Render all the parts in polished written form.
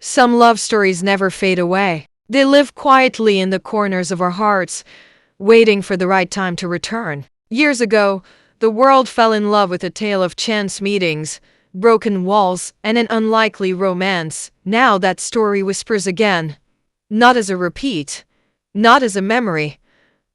Some love stories never fade away. They live quietly in the corners of our hearts, waiting for the right time to return. Years ago, the world fell in love with a tale of chance meetings, broken walls, and an unlikely romance. Now that story whispers again, not as a repeat, not as a memory,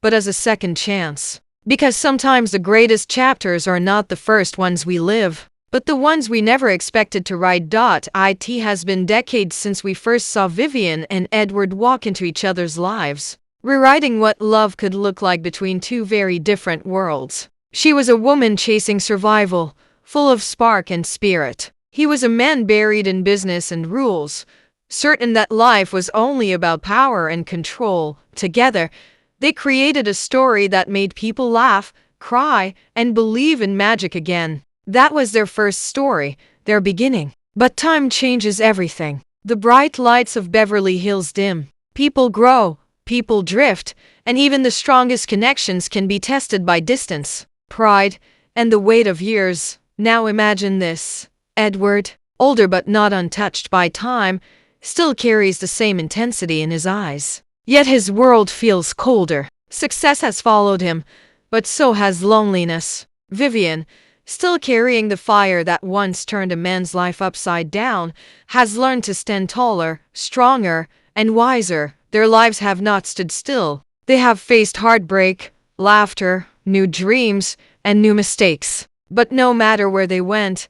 but as a second chance. Because sometimes the greatest chapters are not the first ones we live, but the ones we never expected to write. It has been decades since we first saw Vivien and Edward walk into each other's lives, rewriting what love could look like between two very different worlds. She was a woman chasing survival, full of spark and spirit. He was a man buried in business and rules, certain that life was only about power and control. Together, they created a story that made people laugh, cry, and believe in magic again. That was their first story, their beginning. But time changes everything. The bright lights of Beverly Hills dim. People grow, people drift, and even the strongest connections can be tested by distance, pride, and the weight of years. Now imagine this. Edward, older but not untouched by time, still carries the same intensity in his eyes. Yet his world feels colder. Success has followed him, but so has loneliness. Vivien, still carrying the fire that once turned a man's life upside down, has learned to stand taller, stronger, and wiser. Their lives have not stood still. They have faced heartbreak, laughter, new dreams, and new mistakes. But no matter where they went,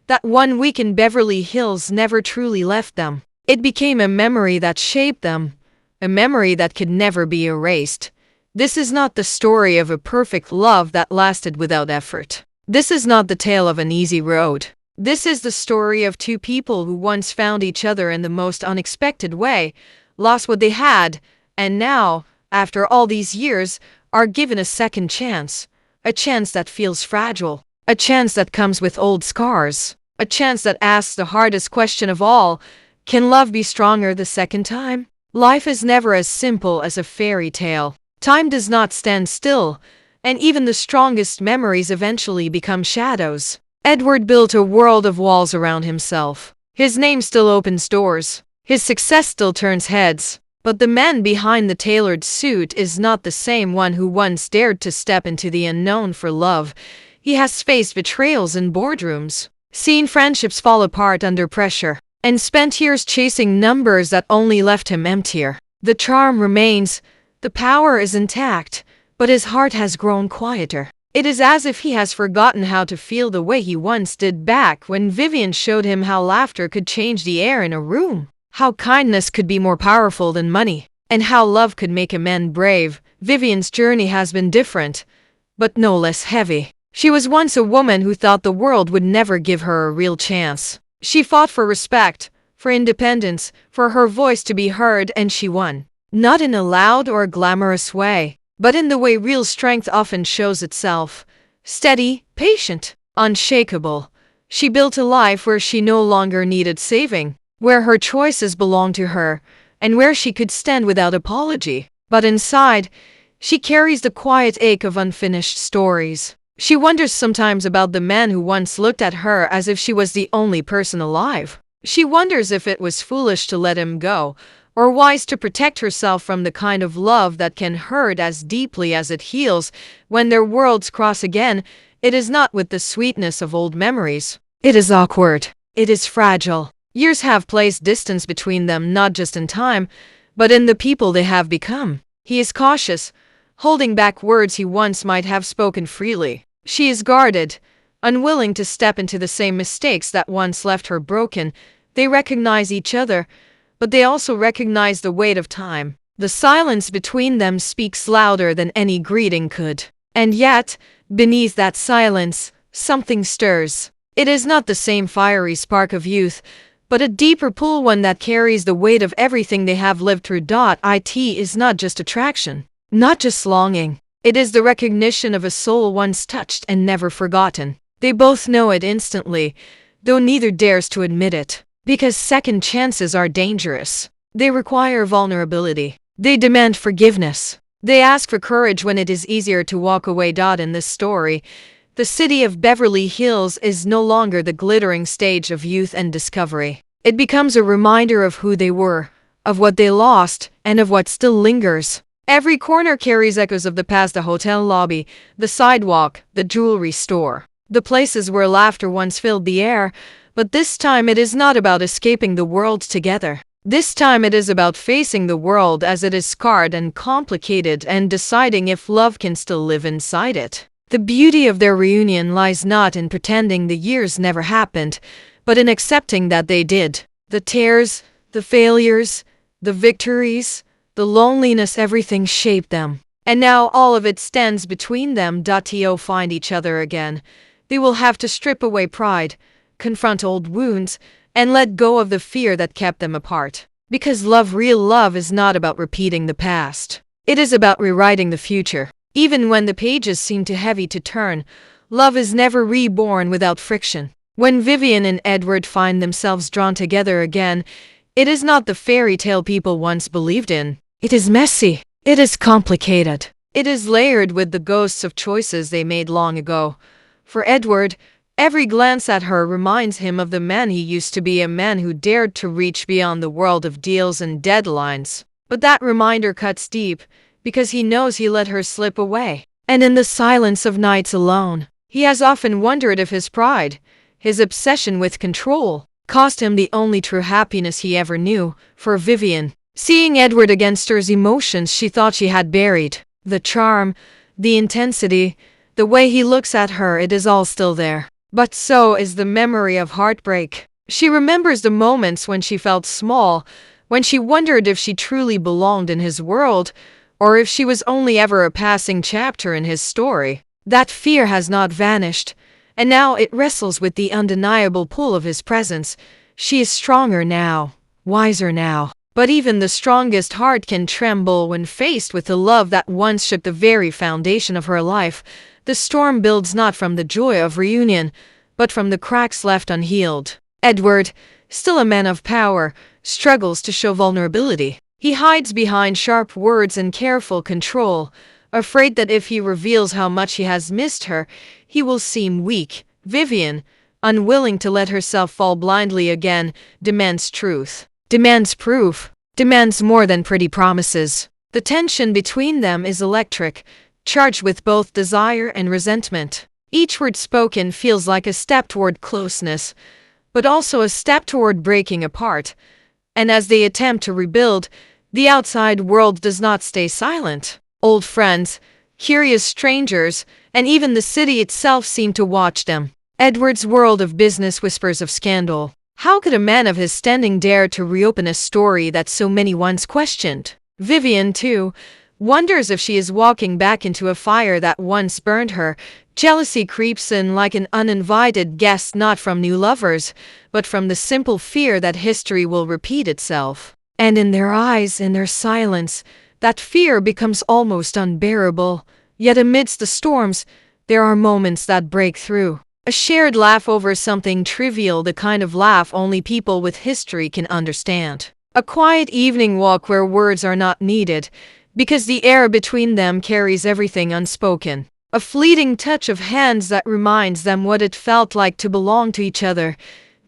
that one week in Beverly Hills never truly left them. It became a memory that shaped them, a memory that could never be erased. This is not the story of a perfect love that lasted without effort. This is not the tale of an easy road. This is the story of two people who once found each other in the most unexpected way, lost what they had, and now, after all these years, are given a second chance. A chance that feels fragile. A chance that comes with old scars. A chance that asks the hardest question of all: can love be stronger the second time? Life is never as simple as a fairy tale. Time does not stand still, and even the strongest memories eventually become shadows. Edward built a world of walls around himself. His name still opens doors. His success still turns heads. But the man behind the tailored suit is not the same one who once dared to step into the unknown for love. He has faced betrayals in boardrooms, seen friendships fall apart under pressure, and spent years chasing numbers that only left him emptier. The charm remains, the power is intact, but his heart has grown quieter. It is as if he has forgotten how to feel the way he once did back when Vivien showed him how laughter could change the air in a room, how kindness could be more powerful than money, and how love could make a man brave. Vivien's journey has been different, but no less heavy. She was once a woman who thought the world would never give her a real chance. She fought for respect, for independence, for her voice to be heard, and she won. Not in a loud or glamorous way, but in the way real strength often shows itself. Steady, patient, unshakable. She built a life where she no longer needed saving, where her choices belonged to her, and where she could stand without apology. But inside, she carries the quiet ache of unfinished stories. She wonders sometimes about the man who once looked at her as if she was the only person alive. She wonders if it was foolish to let him go, or wise to protect herself from the kind of love that can hurt as deeply as it heals. When their worlds cross again, it is not with the sweetness of old memories. It is awkward. It is fragile. Years have placed distance between them, not just in time, but in the people they have become. He is cautious, holding back words he once might have spoken freely. She is guarded, unwilling to step into the same mistakes that once left her broken. They recognize each other, but they also recognize the weight of time. The silence between them speaks louder than any greeting could. And yet, beneath that silence, something stirs. It is not the same fiery spark of youth, but a deeper pull, one that carries the weight of everything they have lived through. It is not just attraction, not just longing. It is the recognition of a soul once touched and never forgotten. They both know it instantly, though neither dares to admit it. Because second chances are dangerous. They require vulnerability. They demand forgiveness. They ask for courage when it is easier to walk away. In this story, the city of Beverly Hills is no longer the glittering stage of youth and discovery. It becomes a reminder of who they were, of what they lost, and of what still lingers. Every corner carries echoes of the past: the hotel lobby, the sidewalk, the jewelry store, the places where laughter once filled the air. But this time it is not about escaping the world together. This time it is about facing the world as it is, scarred and complicated, and deciding if love can still live inside it. The beauty of their reunion lies not in pretending the years never happened, but in accepting that they did. The tears, the failures, the victories, the loneliness, everything shaped them. And now all of it stands between them. To find each other again, they will have to strip away pride, confront old wounds, and let go of the fear that kept them apart. Because love, real love, is not about repeating the past. It is about rewriting the future. Even when the pages seem too heavy to turn, love is never reborn without friction. When Vivien and Edward find themselves drawn together again, it is not the fairy tale people once believed in. It is messy. It is complicated. It is layered with the ghosts of choices they made long ago. For Edward, every glance at her reminds him of the man he used to be, a man who dared to reach beyond the world of deals and deadlines. But that reminder cuts deep, because he knows he let her slip away. And in the silence of nights alone, he has often wondered if his pride, his obsession with control, cost him the only true happiness he ever knew. For Vivien, seeing Edward again stirs emotions she thought she had buried. The charm, the intensity, the way he looks at her, it is all still there. But so is the memory of heartbreak. She remembers the moments when she felt small, when she wondered if she truly belonged in his world, or if she was only ever a passing chapter in his story. That fear has not vanished, and now it wrestles with the undeniable pull of his presence. She is stronger now, wiser now. But even the strongest heart can tremble when faced with the love that once shook the very foundation of her life. The storm builds not from the joy of reunion, but from the cracks left unhealed. Edward, still a man of power, struggles to show vulnerability. He hides behind sharp words and careful control, afraid that if he reveals how much he has missed her, he will seem weak. Vivien, unwilling to let herself fall blindly again, demands truth, demands proof, demands more than pretty promises. The tension between them is electric, charged with both desire and resentment. Each word spoken feels like a step toward closeness, but also a step toward breaking apart. And as they attempt to rebuild, the outside world does not stay silent. Old friends, curious strangers, and even the city itself seem to watch them. Edward's world of business whispers of scandal. How could a man of his standing dare to reopen a story that so many once questioned? Vivien, too, wonders if she is walking back into a fire that once burned her. Jealousy creeps in like an uninvited guest, not from new lovers, but from the simple fear that history will repeat itself. And in their eyes, in their silence, that fear becomes almost unbearable. Yet amidst the storms, there are moments that break through. A shared laugh over something trivial, the kind of laugh only people with history can understand. A quiet evening walk where words are not needed, because the air between them carries everything unspoken. A fleeting touch of hands that reminds them what it felt like to belong to each other.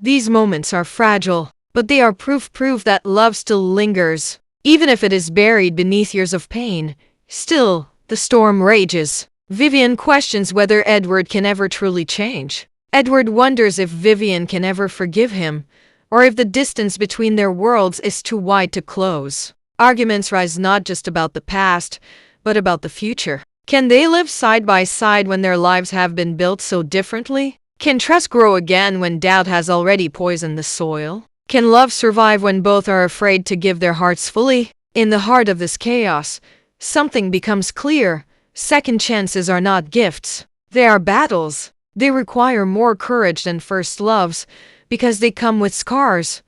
These moments are fragile, but they are proof that love still lingers. Even if it is buried beneath years of pain, still, the storm rages. Vivien questions whether Edward can ever truly change. Edward wonders if Vivien can ever forgive him, or if the distance between their worlds is too wide to close. Arguments rise not just about the past, but about the future. Can they live side by side when their lives have been built so differently? Can trust grow again when doubt has already poisoned the soil? Can love survive when both are afraid to give their hearts fully? In the heart of this chaos, something becomes clear. Second chances are not gifts. They are battles. They require more courage than first loves, because they come with scars,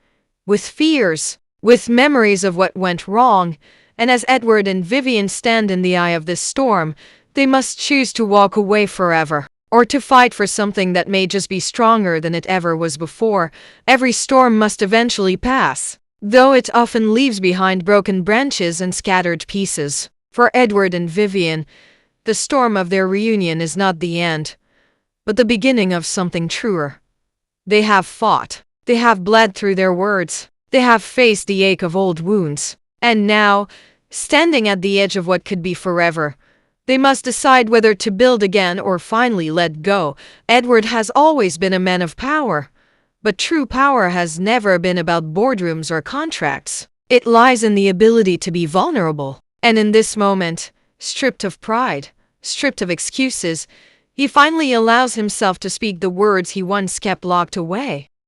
with fears, with memories of what went wrong. And as Edward and Vivien stand in the eye of this storm, they must choose to walk away forever, or to fight for something that may just be stronger than it ever was before. Every storm must eventually pass, though it often leaves behind broken branches and scattered pieces. For Edward and Vivien, the storm of their reunion is not the end, but the beginning of something truer. They have fought. They have bled through their words. They have faced the ache of old wounds. And now, standing at the edge of what could be forever, they must decide whether to build again or finally let go. Edward has always been a man of power, but true power has never been about boardrooms or contracts. It lies in the ability to be vulnerable. And in this moment, stripped of pride, stripped of excuses, he finally allows himself to speak the words he once kept locked away.